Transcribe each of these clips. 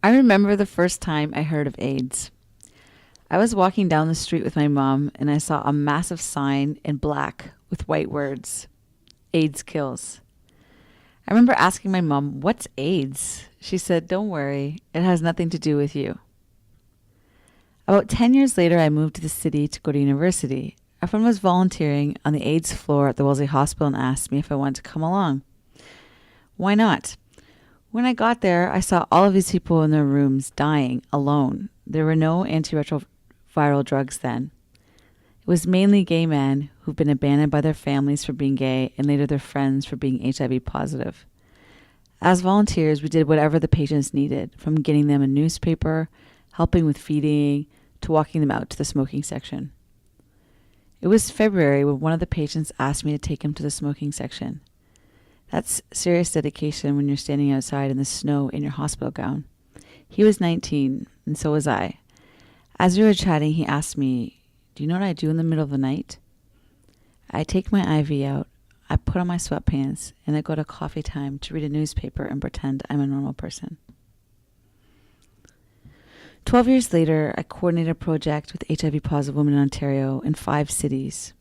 I remember the first time I heard of AIDS. I was walking down the street with my mom and I saw a massive sign in black with white words: AIDS kills. I remember asking my mom, "What's AIDS?" She said, "Don't worry, it has nothing to do with you." About 10 years later, I moved to the city to go to university. A friend was volunteering on the AIDS floor at the Wellesley Hospital and asked me if I wanted to come along. Why not? When I got there, I saw all of these people in their rooms dying alone. There were no antiretroviral drugs then. It was mainly gay men who've been abandoned by their families for being gay and later their friends for being HIV positive. As volunteers, we did whatever the patients needed, from getting them a newspaper, helping with feeding, to walking them out to the smoking section. It was February when one of the patients asked me to take him to the smoking section. That's serious dedication when you're standing outside in the snow in your hospital gown. He was 19, and so was I. As we were chatting, he asked me, "Do you know what I do in the middle of the night?" I take my IV out, I put on my sweatpants, and I go to coffee time to read a newspaper and pretend I'm a normal person. 12 years later, I coordinated a project with HIV-positive women in Ontario in 5 cities.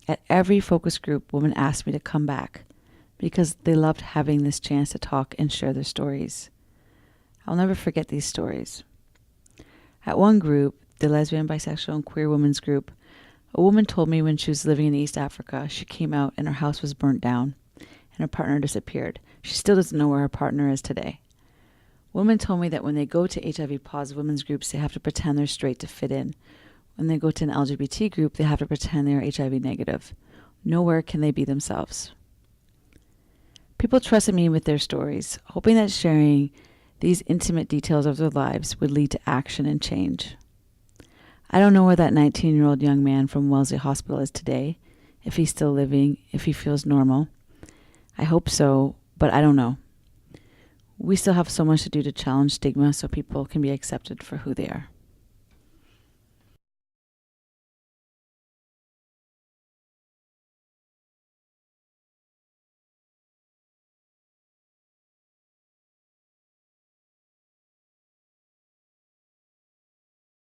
At every focus group, women asked me to come back because they loved having this chance to talk and share their stories. I'll never forget these stories. At one group, the lesbian, bisexual, and queer women's group, a woman told me when she was living in East Africa, she came out and her house was burnt down and her partner disappeared. She still doesn't know where her partner is today. Women told me that when they go to HIV-positive women's groups, they have to pretend they're straight to fit in. When they go to an LGBT group, they have to pretend they are HIV negative. Nowhere can they be themselves. People trusted me with their stories, hoping that sharing these intimate details of their lives would lead to action and change. I don't know where that 19-year-old young man from Wellesley Hospital is today, if he's still living, if he feels normal. I hope so, but I don't know. We still have so much to do to challenge stigma so people can be accepted for who they are.